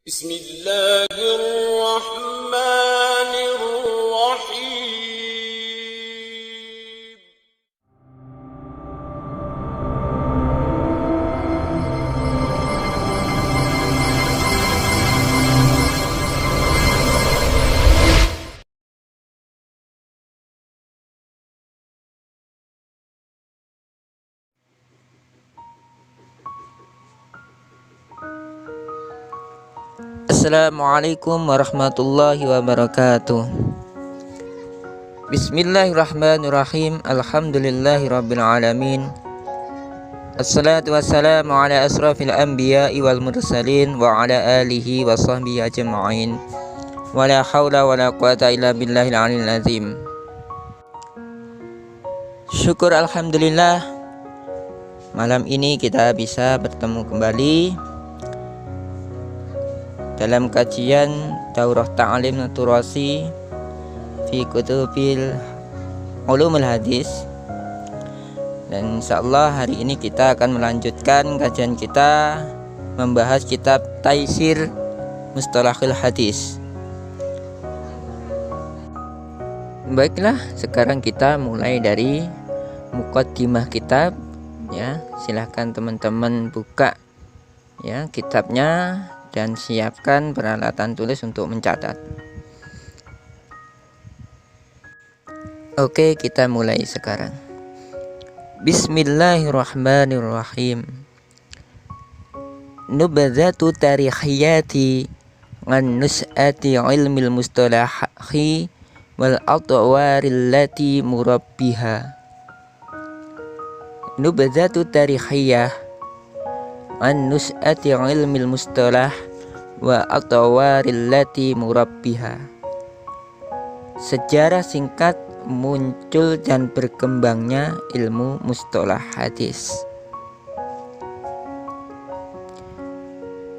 بسم الله الرحمن الرحيم. Assalamualaikum warahmatullahi wabarakatuh. Bismillahirrahmanirrahim. Alhamdulillahirabbil alamin. Assalatu wassalamu ala asrafil anbiya'i wal mursalin wa ala alihi wa sahbihi ajma'in. Wa la haula wa la quwata illa billahil aliyil azim. Syukur alhamdulillah, malam ini kita bisa bertemu kembali dalam kajian Daurah Ta'lim Naturasi fi Kutubil Ulumul Hadis. Dan insyaallah hari ini kita akan melanjutkan kajian kita membahas kitab Taisir Mustalahul Hadis. Baiklah, sekarang kita mulai dari muqaddimah kitab ya. Silahkan teman-teman buka ya kitabnya dan siapkan peralatan tulis untuk mencatat. Oke, kita mulai sekarang. Bismillahirrahmanirrahim. Nubadzatu tarikhiyati an nus'ati ilmil mustalahi wal atwaril lati murabbiha. Nubadzatu tarikhiyah an nus'ati ilmil mustalah wa atwaril lati murabbiha. Sejarah singkat muncul dan berkembangnya ilmu mustalah hadis.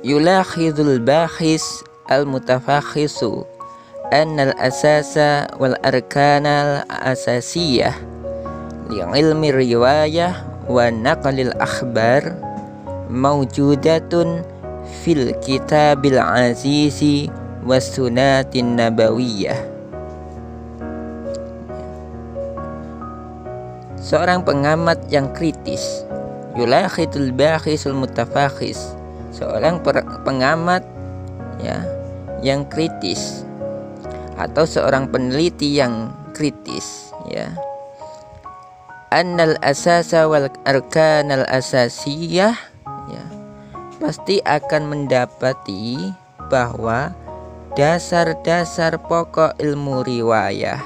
Yulakhidul bahis al-mutafakhisu annal asasa wal arkanal asasiyah li ilmi riwayah wa naqlil akhbar mawjudatun fil kitabil azizi was sunatin nabawiyah. Seorang pengamat yang kritis, yulakhidul bahisul mutafakhis, seorang pengamat ya yang kritis atau seorang peneliti yang kritis ya. Annal asasa wal arkanal asasiyah ya, pasti akan mendapati bahwa dasar-dasar pokok ilmu riwayah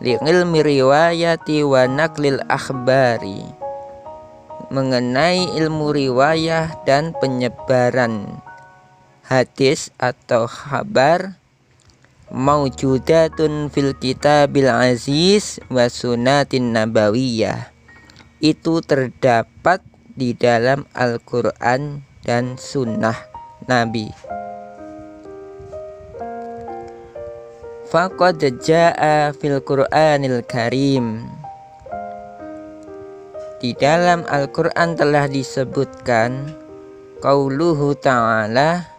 li ilmi riwayati wa naqlil akhbari, mengenai ilmu riwayah dan penyebaran hadis atau khabar, maujudatun fil kitabil aziz wa sunatin nabawiyah, itu terdapat di dalam Al-Quran dan sunnah Nabi. Faqad jaa fil Qur'anil Karim, di dalam Al-Quran telah disebutkan qauluhu ta'ala,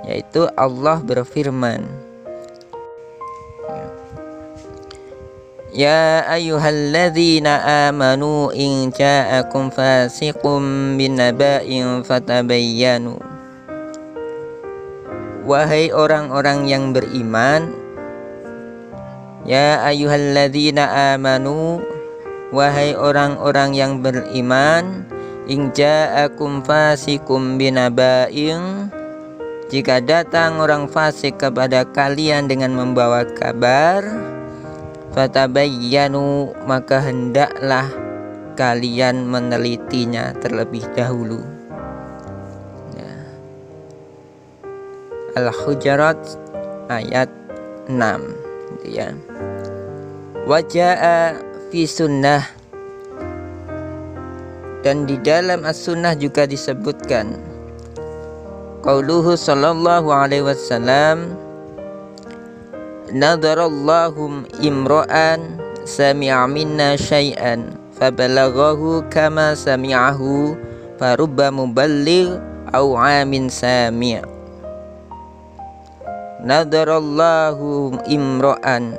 yaitu Allah berfirman, ya ayyuhalladzina amanu in ja'akum fasiqum binaba'in fatabayyanu. Wahai orang-orang yang beriman, ya ayyuhalladzina amanu, wahai orang-orang yang beriman, in ja'akum fasiqum binaba'in, jika datang orang fasik kepada kalian dengan membawa kabar, fatabayyanu, maka hendaklah kalian menelitinya terlebih dahulu ya. Al-Hujurat ayat 6 gitu ya. Wajaa fi sunnah, dan di dalam as-sunnah juga disebutkan qauluhu sallallahu alaihi wasallam, nadarallahu imra'an sami'a minna syai'an fabalaghahu kama sami'ahu farubba muballigh au amin sami'. nadarallahu imro'an,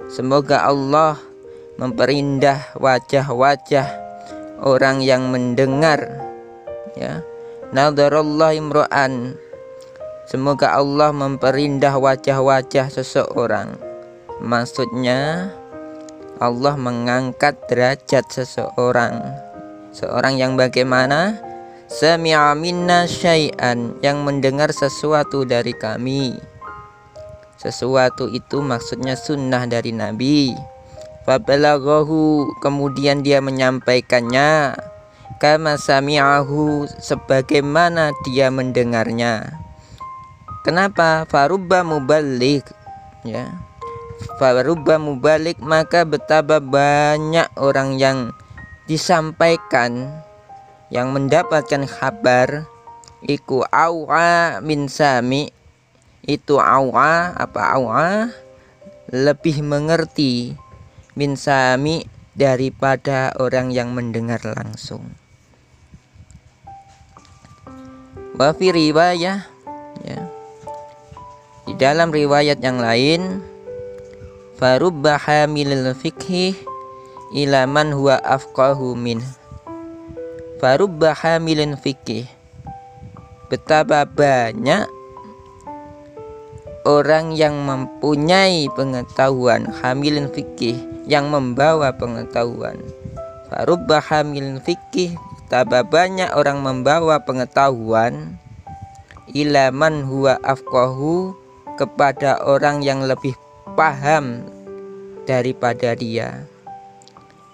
semoga Allah memperindah wajah-wajah orang yang mendengar, ya. Nadarallahu imro'an, semoga Allah memperindah wajah-wajah seseorang. Maksudnya Allah mengangkat derajat seseorang. Seorang yang bagaimana? Sami'a minna syai'an, yang mendengar sesuatu dari kami. Sesuatu itu maksudnya sunnah dari Nabi. Fabalaghahu, kemudian dia menyampaikannya. Kama sami'ahu, sebagaimana dia mendengarnya. Kenapa? Farubba muballigh, ya. Farubba muballigh, maka betapa banyak orang yang disampaikan, yang mendapatkan kabar, iku awa min sami, itu awa, apa awa? Lebih mengerti, min sami, daripada orang yang mendengar langsung. Wa fi riwayah, ya. Di dalam riwayat yang lain, farubba hamilil fikhi ila man huwa afqahu min. Farubba hamilin fikih, betapa banyak orang yang mempunyai pengetahuan, hamilin fikih, yang membawa pengetahuan. Farubba hamilin fikih, betapa banyak orang membawa pengetahuan, ila man huwa afqahu, kepada orang yang lebih paham daripada dia.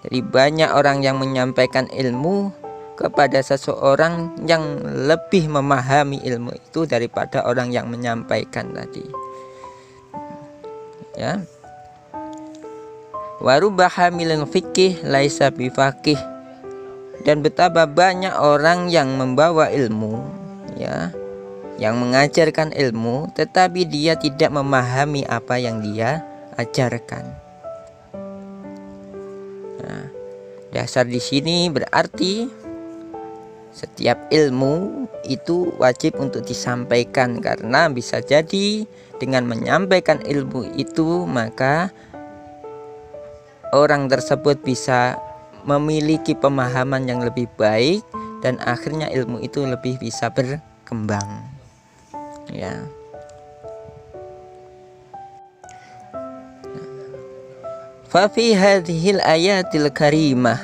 Jadi banyak orang yang menyampaikan ilmu kepada seseorang yang lebih memahami ilmu itu daripada orang yang menyampaikan tadi, ya. Warubba hamilin fikih laisa bifaqih, dan betapa banyak orang yang membawa ilmu, ya, yang mengajarkan ilmu, tetapi dia tidak memahami apa yang dia ajarkan. Nah, dasar di sini berarti setiap ilmu itu wajib untuk disampaikan, karena bisa jadi dengan menyampaikan ilmu itu maka orang tersebut bisa memiliki pemahaman yang lebih baik dan akhirnya ilmu itu lebih bisa berkembang, ya. Fa fi hadhil ayatil karimah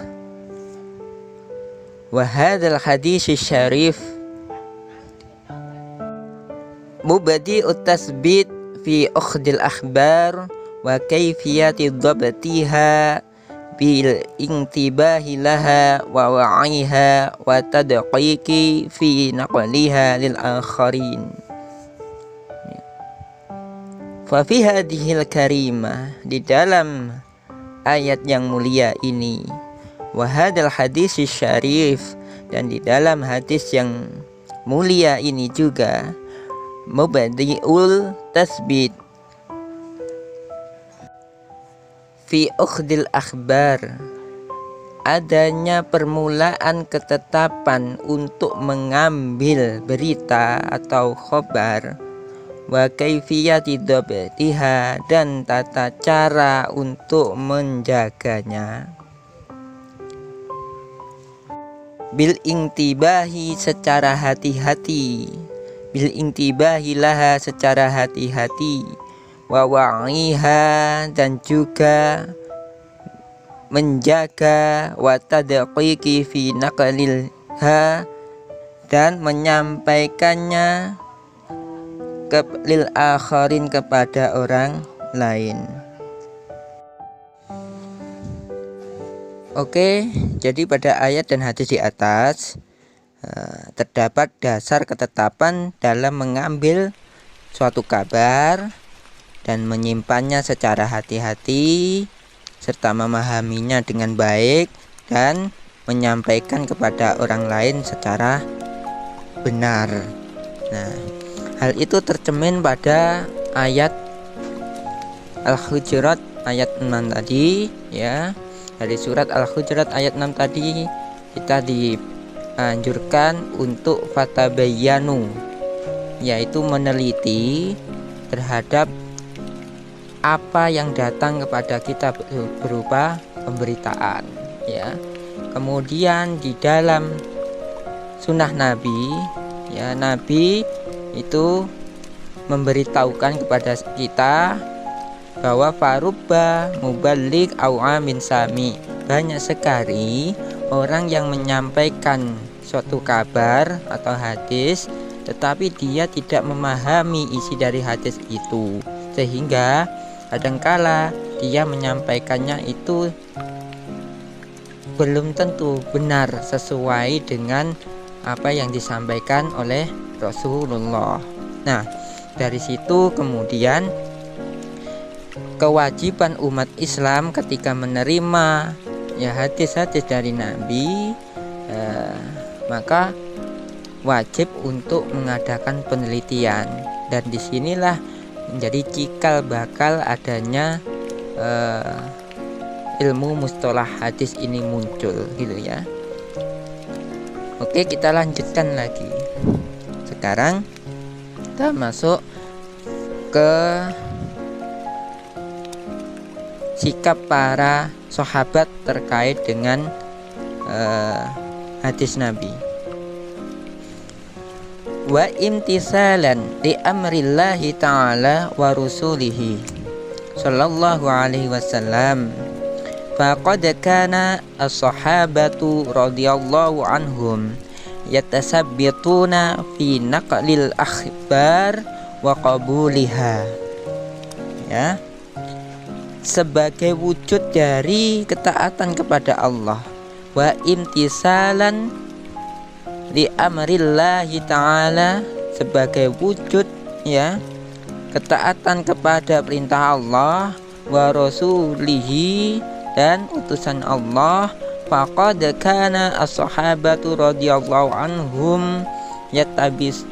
wa hadzal hadits syarif mubadi'ut tasbit fi ukhdil akhbar wa kayfiyati dhabtiha bil intibahi laha wa wa'iha wa tadqiqi fi naqliha lil akharin. Fa fi hadhil karimah, di dalam ayat yang mulia ini, wa hadzal hadits syarif, dan di dalam hadis yang mulia ini juga, mubadi'ul tasbit fi ukhdil akhbar, adanya permulaan ketetapan untuk mengambil berita atau khobar, wa kaifiyati dhabtiha, dan tata cara untuk menjaganya, bil intibahi, secara hati-hati, bil intibahi laha, secara hati-hati, wa wa'iha, dan juga menjaga, wa tadqiqi fi naqlilha, dan menyampaikannya ke lil akharin, kepada orang lain. Oke, jadi pada ayat dan hadis di atas terdapat dasar ketetapan dalam mengambil suatu kabar dan menyimpannya secara hati-hati serta memahaminya dengan baik dan menyampaikan kepada orang lain secara benar. Nah, hal itu tercermin pada ayat Al-Hujurat ayat 6 tadi, ya. Dari surat Al-Hujurat ayat 6 tadi kita dianjurkan untuk fatabayyanu, yaitu meneliti terhadap apa yang datang kepada kita berupa pemberitaan, ya. Kemudian di dalam sunnah Nabi, ya, Nabi itu memberitahukan kepada kita bahwa farubba muballigh au amin sami, banyak sekali orang yang menyampaikan suatu kabar atau hadis tetapi dia tidak memahami isi dari hadis itu, sehingga kadangkala dia menyampaikannya itu belum tentu benar sesuai dengan apa yang disampaikan oleh Rasulullah. Nah, dari situ kemudian kewajiban umat Islam ketika menerima ya hadis-hadis dari Nabi, maka wajib untuk mengadakan penelitian, dan disinilah menjadi cikal bakal adanya ilmu mustalah hadis ini muncul, gitu ya. Oke, kita lanjutkan lagi. Sekarang kita masuk ke sikap para sahabat terkait dengan hadis Nabi. Wa imtisalan li amrillahi ta'ala wa rusulihi sallallahu alaihi wasallam, faqad kana as-sahabatu radhiyallahu anhum yatasabbituna fi naqlil akhbar wa qabuliha, ya, sebagai wujud dari ketaatan kepada Allah, wa imtisalan li amrillahi ta'ala, sebagai wujud, ya, ketaatan kepada perintah Allah, wa rasulihi, dan utusan Allah. Faqad kana as-sahabatu radhiyallahu anhum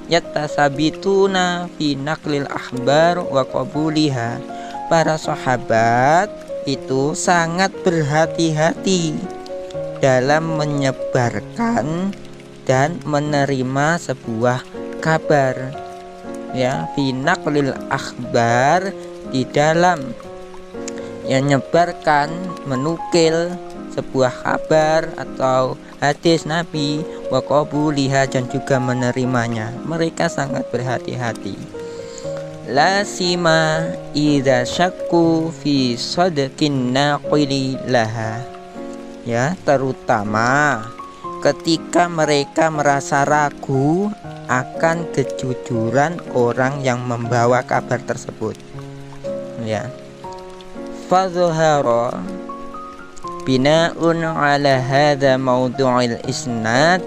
yatasabituna fi naqlil akhbar wa qabuliha. Para sahabat itu sangat berhati-hati dalam menyebarkan dan menerima sebuah kabar, ya, fi naqlil akhbar, di dalam yang menyebarkan, menukil sebuah kabar atau hadis Nabi, wa qabuliha, dan juga menerimanya. Mereka sangat berhati-hati. La sima idza syakku fi sadqin naqili laha, ya, terutama ketika mereka merasa ragu akan kejujuran orang yang membawa kabar tersebut, ya. Fadhhara bina'un ala hadha mawdu'il isnad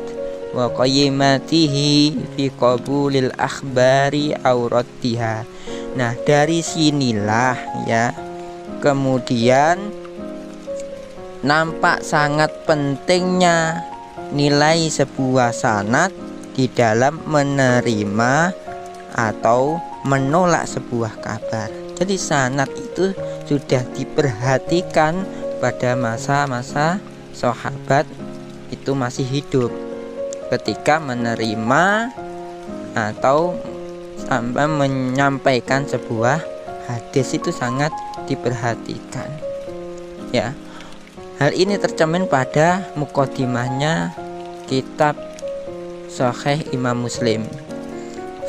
wa qayyimatihi fi qabulil akhbari aw raddiha. Nah, dari sinilah, ya, kemudian nampak sangat pentingnya nilai sebuah sanad di dalam menerima atau menolak sebuah kabar. Jadi sanad itu sudah diperhatikan pada masa-masa sahabat itu masih hidup, ketika menerima atau sampai menyampaikan sebuah hadis itu sangat diperhatikan, ya. Hal ini tercermin pada muqaddimahnya kitab Sahih Imam Muslim.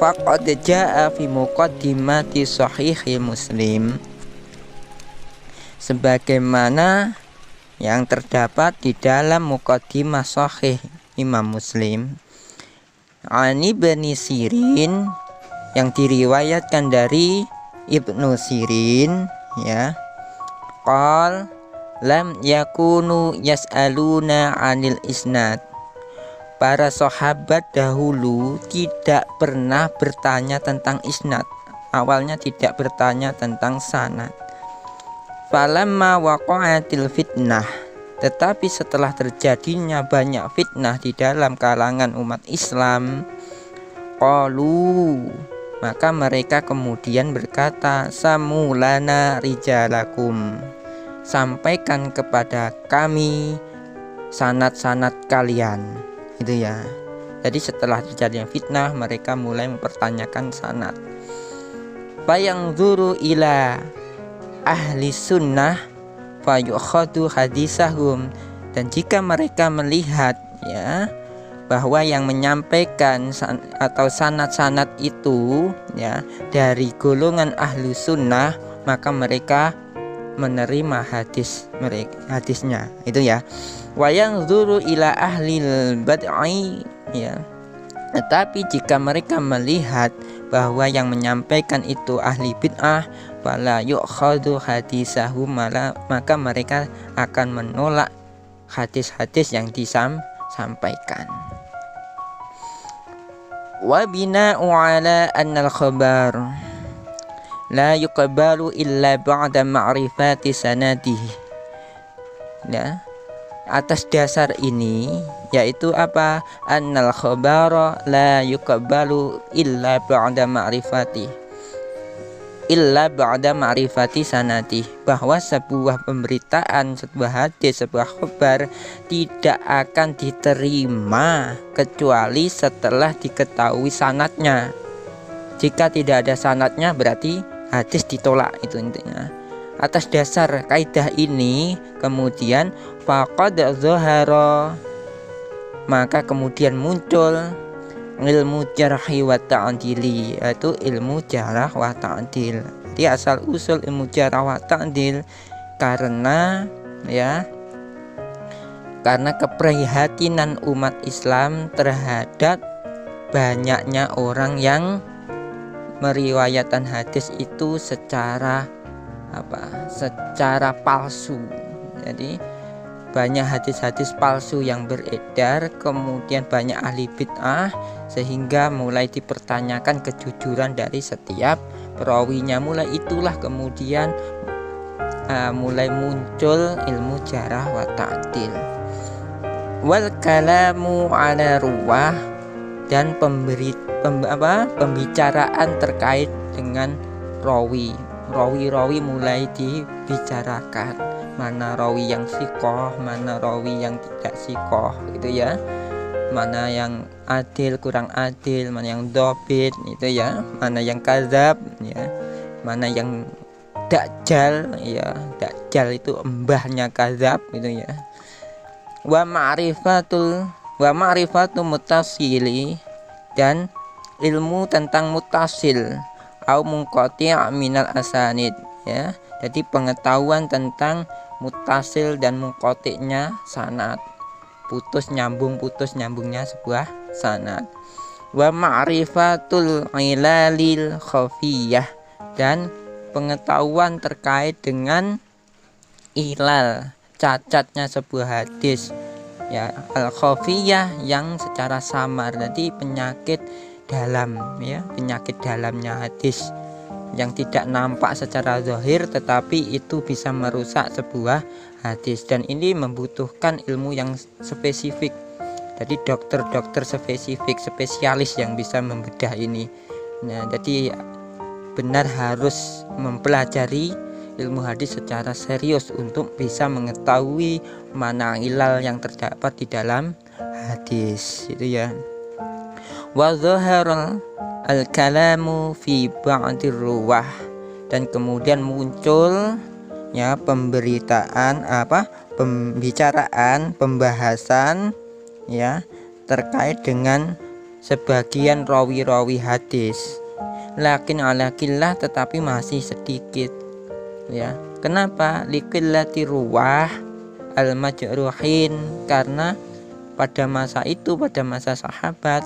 Faqad jaa fi muqaddimati Sahih Muslim, sebagaimana yang terdapat di dalam muqaddimah Sahih Imam Muslim, Ani Ibnu Sirin, yang diriwayatkan dari Ibnu Sirin, ya, qal lam yakunu yas'aluna 'anil isnad. Para sahabat dahulu tidak pernah bertanya tentang isnad. Awalnya tidak bertanya tentang sanad. Falamma waqa'atil fitnah, tetapi setelah terjadinya banyak fitnah di dalam kalangan umat Islam, qalu, maka mereka kemudian berkata, samulana rijalakum, sampaikan kepada kami sanad-sanad kalian, gitu ya. Jadi setelah terjadinya fitnah, mereka mulai mempertanyakan sanad. Fayanzuru ila ahli sunnah fayukhadu hadisahum, dan jika mereka melihat ya bahwa yang menyampaikan atau sanad-sanad itu ya dari golongan ahlu sunnah, maka mereka menerima hadisnya itu ya. Wayang zuru ila ahlil bad'i ya, tetapi jika mereka melihat bahwa yang menyampaikan itu ahli bid'ah, fala yu'khadhu hadisahum, maka mereka akan menolak hadis-hadis yang disampaikan. Wa bina'u ala annal khabar la yuqbalu illa ba'da ma'rifati sanadihi. Ya, atas dasar ini yaitu apa? Annal khabara la yuqbalu illa ba'da ma'rifati sanadi, bahwa sebuah pemberitaan, sebuah hadis, sebuah khabar tidak akan diterima kecuali setelah diketahui sanadnya. Jika tidak ada sanadnya berarti hadis ditolak, itu intinya. Atas dasar kaidah ini kemudian faqad zahara, maka kemudian muncul ilmu jarhi wa ta'dili, yaitu ilmu jarah wa ta'dil. Jadi asal usul ilmu jarah wa ta'dil karena keprihatinan umat Islam terhadap banyaknya orang yang meriwayatkan hadis itu secara palsu. Jadi banyak hadis-hadis palsu yang beredar, kemudian banyak ahli bid'ah, sehingga mulai dipertanyakan kejujuran dari setiap perawinya. Mulai itulah kemudian mulai muncul ilmu jarah wa ta'dil. Wal kalamu ala ruwah, dan pembicaraan terkait dengan rawi mulai dibicarakan. Mana rawi yang sikoh, mana rawi yang tidak sikoh, gitu ya. Mana yang adil, kurang adil, mana yang dobit, itu ya. Mana yang kadzab, ya. Mana yang dajjal, ya. Dajjal itu embahnya kadzab, gitu ya. Wa ma'rifatu mutasili, dan ilmu tentang mutasil au munqati' minal asanid, ya. Jadi pengetahuan tentang mutasil dan munqati'-nya sanad, putus nyambungnya sebuah sanad. Wa ma'rifatul ilalil khafiyah, dan pengetahuan terkait dengan ilal, cacatnya sebuah hadis, ya, al khafiyah yang secara samar, jadi penyakit dalam, ya, penyakit dalamnya hadis yang tidak nampak secara zahir tetapi itu bisa merusak sebuah hadis, dan ini membutuhkan ilmu yang spesifik. Jadi dokter spesialis yang bisa membedah ini. Nah, jadi benar harus mempelajari ilmu hadis secara serius untuk bisa mengetahui mana ilal yang terdapat di dalam hadis, itu ya. Wa dhahara al-kalamu fi ba'dir ruwah, dan kemudian muncul ya pembahasan ya terkait dengan sebagian rawi-rawi hadis. Lakin ala qillah, tetapi masih sedikit, ya. Kenapa? Liqillati ruwah al-majruhin, karena pada masa itu, pada masa sahabat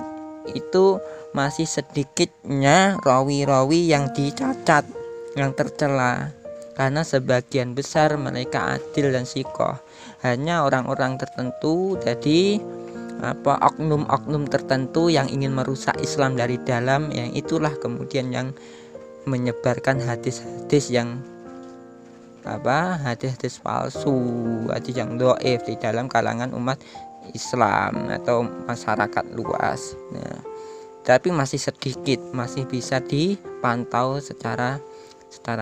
itu masih sedikitnya rawi-rawi yang dicacat, yang tercela, karena sebagian besar mereka adil dan sikoh. Hanya orang-orang tertentu, jadi oknum-oknum tertentu yang ingin merusak Islam dari dalam, yang itulah kemudian yang menyebarkan hadis-hadis yang hadis-hadis palsu, hadis yang dhaif di dalam kalangan umat Islam atau masyarakat luas. Nah, tapi masih sedikit, masih bisa dipantau secara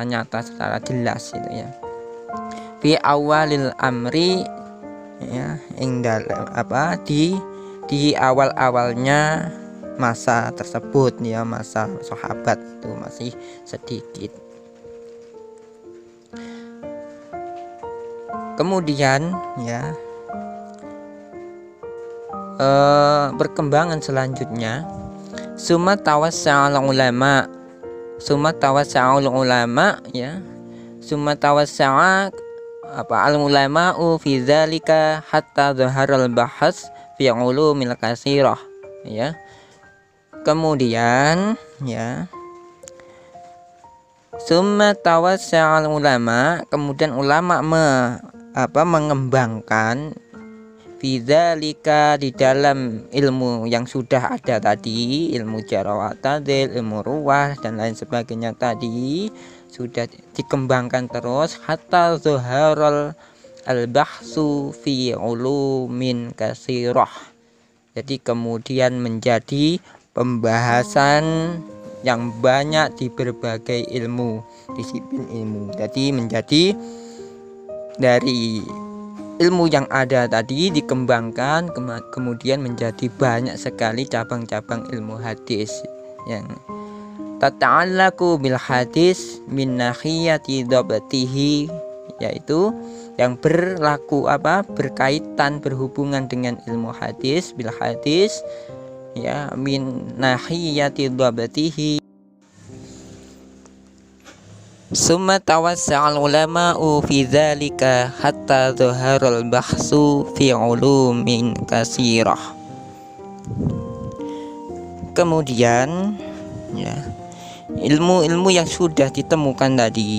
nyata, secara jelas, itu ya. Fi awalil amri, ya, di awal-awalnya masa tersebut ya, masa sahabat itu masih sedikit. Kemudian ya perkembangan selanjutnya, summa tawassa'al ulama ya, summa tawassa'a al ulama'u fi dzalika hatta dhaharal bahas fi ulumil katsirah ya. Kemudian ya, summa tawassa'al ulama, kemudian ulama mengembangkan fidzalika, di dalam ilmu yang sudah ada tadi, ilmu jarh wa ta'dil, ilmu ruwah dan lain sebagainya tadi sudah dikembangkan terus hatta zuharul al-bahsu fi ulumin katsirah. Jadi kemudian menjadi pembahasan yang banyak di berbagai ilmu, disiplin ilmu. Jadi menjadi dari ilmu yang ada tadi dikembangkan kemudian menjadi banyak sekali cabang-cabang ilmu hadis yang tata'allaqu bil hadis min nahiyati dhabtihi, yaitu yang berkaitan berhubungan dengan ilmu hadis, bil hadis ya, min nahiyati dhabtihi. Summa tawassa'al ulama'u fi dzalika hatta dhaharal bahsu fi ulumin katsirah. Kemudian ya, ilmu-ilmu yang sudah ditemukan tadi,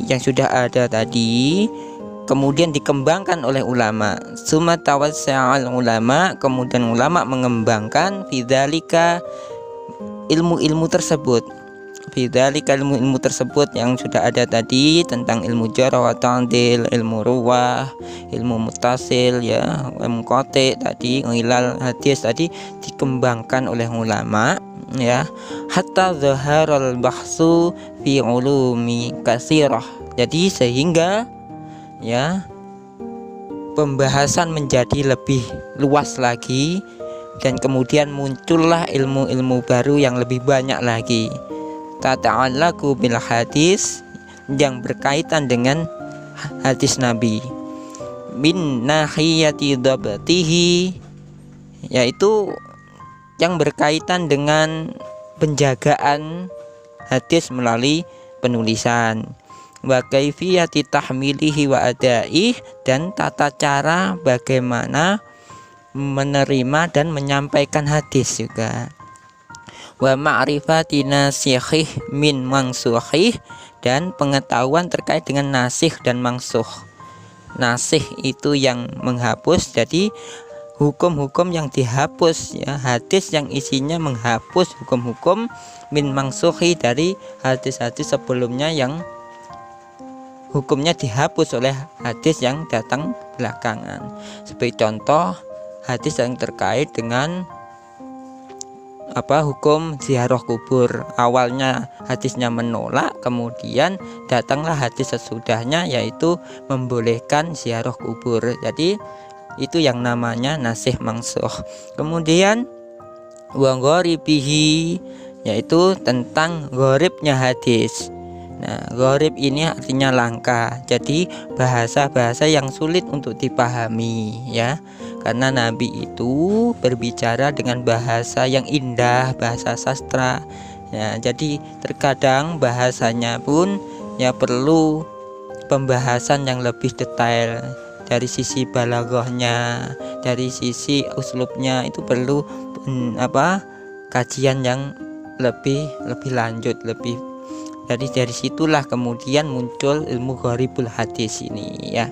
yang sudah ada tadi, kemudian dikembangkan oleh ulama. Summa tawassa'al ulama, kemudian ulama mengembangkan fi dzalika ilmu-ilmu tersebut, fidzalika ilmu-ilmu tersebut yang sudah ada tadi tentang ilmu jarh wa ta'dil, ilmu ruwah, ilmu muttasil ya, ilmu qati tadi, ilal hadis tadi dikembangkan oleh ulama ya, hatta zaharal bahsu fi ulumi katsirah. Jadi sehingga ya pembahasan menjadi lebih luas lagi dan kemudian muncullah ilmu-ilmu baru yang lebih banyak lagi. Tata'allaqu bil hadis, yang berkaitan dengan hadis Nabi, min nahiyati dhabtihi, yaitu yang berkaitan dengan penjagaan hadis melalui penulisan, wa kaifiyati tahmilihi wa adaih, dan tata cara bagaimana menerima dan menyampaikan hadis juga, wa ma'rifati nasikhih min mansukhih, dan pengetahuan terkait dengan nasikh dan mansukh. Nasikh itu yang menghapus, jadi hukum-hukum yang dihapus ya, hadis yang isinya menghapus hukum-hukum, min mansukhi, dari hadis-hadis sebelumnya yang hukumnya dihapus oleh hadis yang datang belakangan. Sebagai contoh, hadis yang terkait dengan hukum ziarah kubur, awalnya hadisnya menolak, kemudian datanglah hadis sesudahnya yaitu membolehkan ziarah kubur. Jadi itu yang namanya nasikh mansukh. Kemudian wa gharibihi, yaitu tentang gharibnya hadis. Nah, gharib ini artinya langka, jadi bahasa-bahasa yang sulit untuk dipahami ya, karena Nabi itu berbicara dengan bahasa yang indah, bahasa sastra ya, jadi terkadang bahasanya pun ya perlu pembahasan yang lebih detail, dari sisi balaghahnya, dari sisi uslubnya, itu perlu kajian yang lebih lanjut, lebih. Jadi dari situlah kemudian muncul ilmu gharibul hadis ini ya.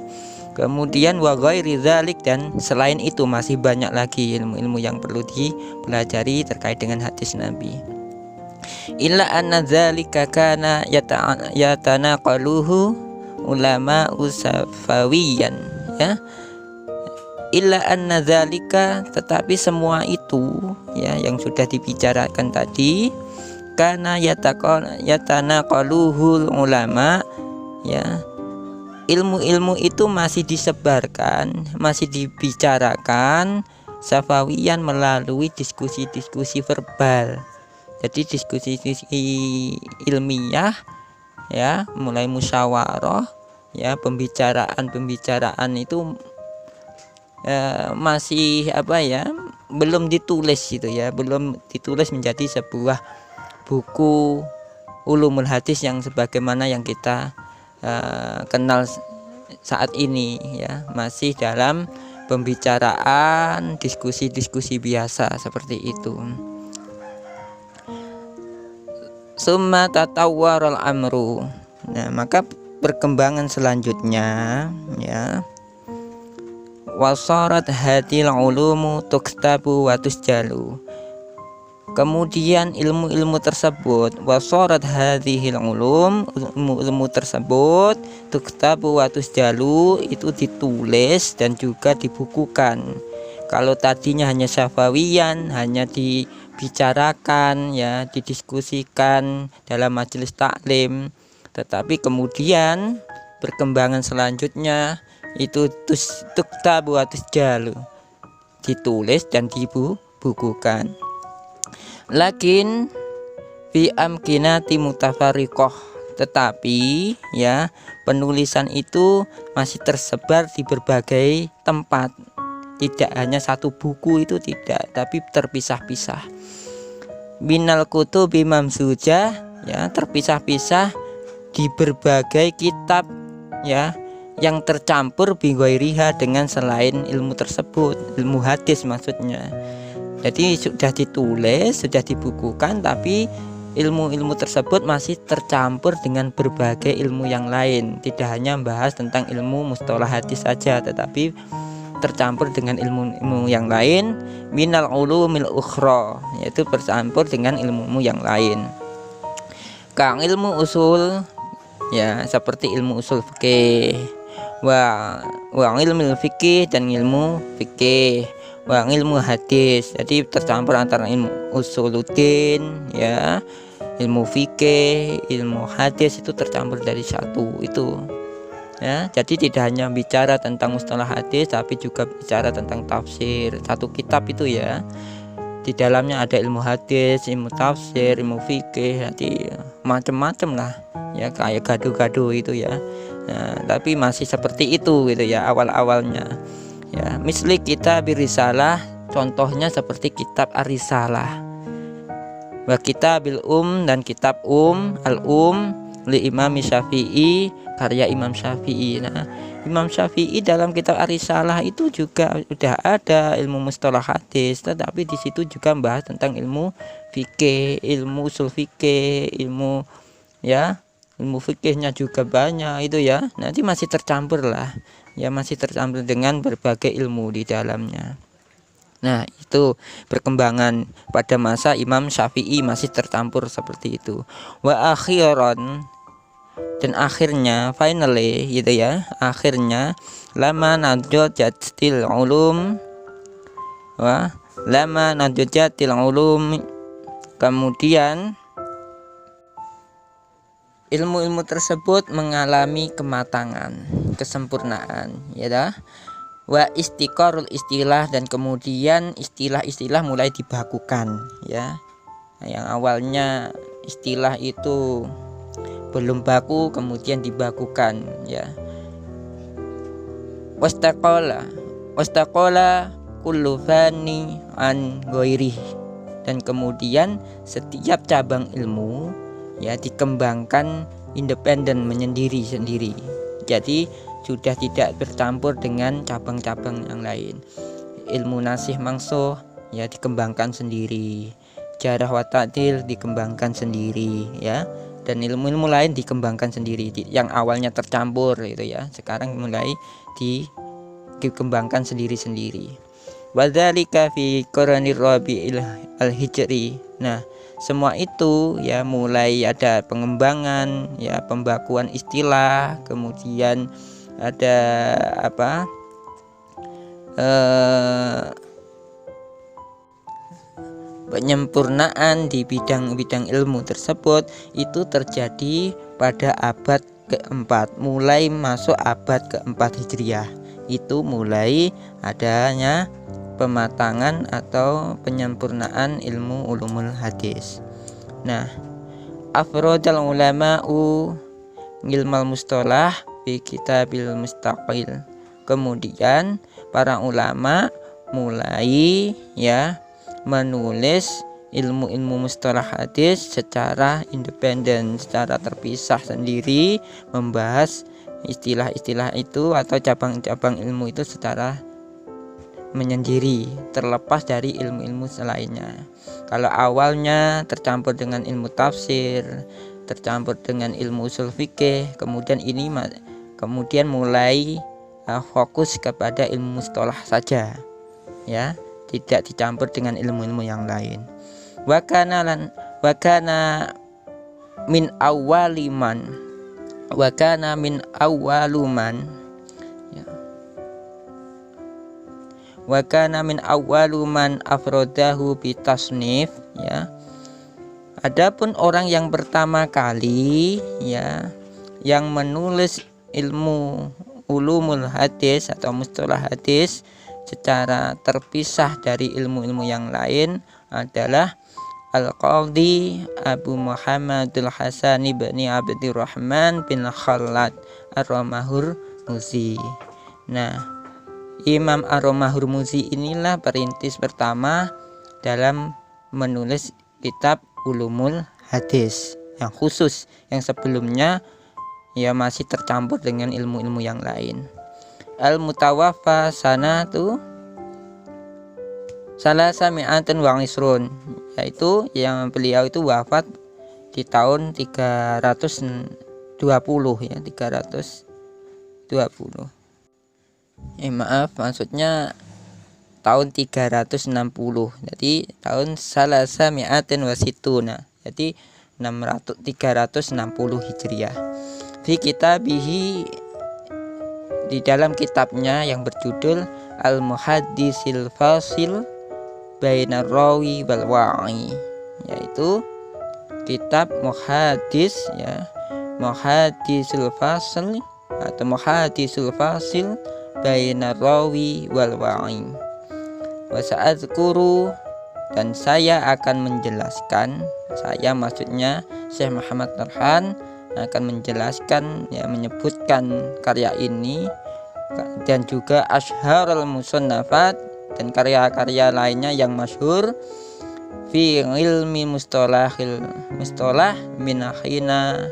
Kemudian wa ghairi dzalik, dan selain itu masih banyak lagi ilmu-ilmu yang perlu dipelajari terkait dengan hadis Nabi. Illa anna dzalika kana yatanaqaluhu ulama usafawiyan ya. Illa anna dzalika, tetapi semua itu ya yang sudah dibicarakan tadi, karena yatanaqaluhul ulama ya, ilmu-ilmu itu masih disebarkan, masih dibicarakan syafawiyan melalui diskusi-diskusi verbal. Jadi diskusi-diskusi ilmiah ya, mulai musyawarah ya, pembicaraan itu masih belum ditulis gitu ya, belum ditulis menjadi sebuah buku ulumul hadis yang sebagaimana yang kita kenal saat ini ya, masih dalam pembicaraan, diskusi-diskusi biasa seperti itu. Summa tatawwarul amru. Nah, maka perkembangan selanjutnya ya, wasarat hadil ulumu tuktabu wa tusjalu. Kemudian ilmu-ilmu tersebut, wasarat hadhil ulum, ilmu tersebut tuktabu wa tusjalu, itu ditulis dan juga dibukukan. Kalau tadinya hanya syafawiyan, hanya dibicarakan ya, didiskusikan dalam majelis taklim, tetapi kemudian perkembangan selanjutnya itu tuktabu wa tusjalu, ditulis dan dibukukan. Lakin fi amkinati mutafariqah, tetapi ya, penulisan itu masih tersebar di berbagai tempat. Tidak hanya satu buku, itu tidak, tapi terpisah-pisah. Minal kutubi mamsujah ya, terpisah-pisah di berbagai kitab ya, yang tercampur bighairiha, dengan selain ilmu tersebut, ilmu hadis maksudnya. Jadi sudah ditulis, sudah dibukukan, tapi ilmu-ilmu tersebut masih tercampur dengan berbagai ilmu yang lain. Tidak hanya membahas tentang ilmu mustalah hadis saja, tetapi tercampur dengan ilmu-ilmu yang lain, minal ulumil ukhra, yaitu bercampur dengan ilmu yang lain. Kang ilmu usul ya, seperti ilmu usul fikih, wa ilmu fikih dan ilmu fikih, wa ilmu hadis. Jadi tercampur antara ilmu usuluddin ya, ilmu fikih, ilmu hadis, itu tercampur dari satu itu ya. Jadi tidak hanya bicara tentang mustalah hadis, tapi juga bicara tentang tafsir. Satu kitab itu ya, di dalamnya ada ilmu hadis, ilmu tafsir, ilmu fikih, jadi macam-macam lah ya, kayak gado-gado itu ya. Nah, tapi masih seperti itu gitu ya awal-awalnya ya. Misli kitab risalah, contohnya seperti kitab ar-risalah, wa kitabil dan kitab al li Imam Syafi'i, karya Imam Syafi'i. Nah, Imam Syafi'i dalam kitab ar-risalah itu juga sudah ada ilmu mustalah hadis, tetapi di situ juga membahas tentang ilmu fikih, ilmu usul fikih, ilmu fikihnya juga banyak itu ya. Nanti masih tercampur lah ya, masih tercampur dengan berbagai ilmu di dalamnya. Nah, itu perkembangan pada masa Imam Syafi'i, masih tercampur seperti itu. Wa akhiran, dan akhirnya, finally gitu ya, akhirnya lama nadjatil ulum kemudian ilmu-ilmu tersebut mengalami kematangan, kesempurnaan ya dah. Wa istiqarul istilah, dan kemudian istilah-istilah mulai dibakukan ya. Yang awalnya istilah itu belum baku, kemudian dibakukan ya. Wastaqala kullu fani an ghairi, dan kemudian setiap cabang ilmu ya dikembangkan independen, menyendiri-sendiri. Jadi sudah tidak bercampur dengan cabang-cabang yang lain. Ilmu nasih mangsuh ya dikembangkan sendiri, jarah wa ta'dil dikembangkan sendiri ya, dan ilmu-ilmu lain dikembangkan sendiri. Yang awalnya tercampur gitu ya, sekarang mulai dikembangkan sendiri-sendiri. Wadzalika fi qarnir rabi'il al-hijri. Nah, semua itu ya mulai ada pengembangan ya, pembakuan istilah, kemudian ada penyempurnaan di bidang-bidang ilmu tersebut. Itu terjadi pada abad keempat, mulai masuk abad keempat Hijriah, itu mulai adanya pematangan atau penyempurnaan ilmu ulumul hadis. Nah, afrodal ulama'u ilmal mustalah fi kitabil mustaqil. Kemudian para ulama mulai menulis ilmu-ilmu mustalah hadis secara independen, secara terpisah sendiri, membahas istilah-istilah itu atau cabang-cabang ilmu itu secara menyendiri, terlepas dari ilmu-ilmu selainnya. Kalau awalnya tercampur dengan ilmu tafsir, tercampur dengan ilmu usul fikih, kemudian mulai fokus kepada ilmu mustalah saja, ya, tidak dicampur dengan ilmu-ilmu yang lain. Wakana min awaluman wa kana min awwaluman afrodahu bitasnif, ya. Adapun orang yang pertama kali, ya, yang menulis ilmu ulumul hadis atau mustalah hadis secara terpisah dari ilmu-ilmu yang lain adalah Al-Qadhi Abu Muhammadul Hasan ibn Abdurrahman bin Khalad Ar-Romahurmuzi. Nah, Imam Ar-Romahurmuzi inilah perintis pertama dalam menulis kitab ulumul hadis yang khusus, yang sebelumnya ya masih tercampur dengan ilmu-ilmu yang lain. Al-Mutawaffa sanatu salasa mi'atin wa isrun, yaitu yang beliau itu wafat di tahun 320, ya, 320. Maksudnya tahun 360. Jadi tahun salasa mi'atin wa situna. Jadi 360 Hijriah. Fi kitabihi, di dalam kitabnya yang berjudul Al-Muhaddisil Fasil Bainar Rawi wal Wa'i, yaitu kitab muhaddis, ya, Muhaddisul Fasil atau Muhaddisul Fasil Bainar Rawi wal Wa'i. Wa sa'adzkuru, dan saya akan menjelaskan, saya maksudnya Syekh Muhammad Nurhan akan menjelaskan, ya, menyebutkan karya ini dan juga Ashharul Musannafat dan karya-karya lainnya yang masyhur fi ilmi mustalah min hina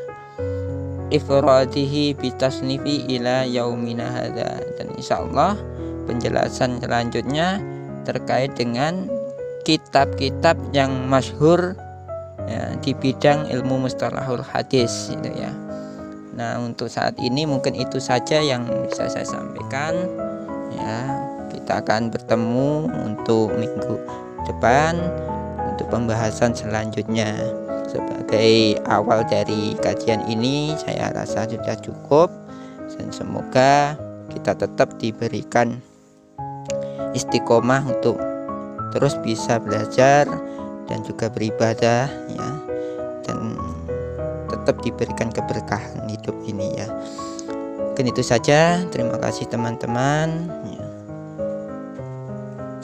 ifradihi bitasnifi ila yaumina hadza. Dan insyaallah penjelasan selanjutnya terkait dengan kitab-kitab yang masyhur, ya, di bidang ilmu mustalahul hadis, gitu ya. Nah, untuk saat ini mungkin itu saja yang bisa saya sampaikan, ya. Kita akan bertemu untuk minggu depan untuk pembahasan selanjutnya. Sebagai awal dari kajian ini saya rasa sudah cukup, dan semoga kita tetap diberikan istiqomah untuk terus bisa belajar dan juga beribadah, ya, dan tetap diberikan keberkahan hidup ini, ya. Mungkin itu saja. Terima kasih teman-teman, ya.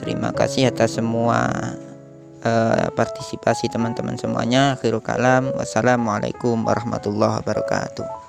Terima kasih atas semua partisipasi teman-teman semuanya. Akhirul kalam, wassalamualaikum warahmatullahi wabarakatuh.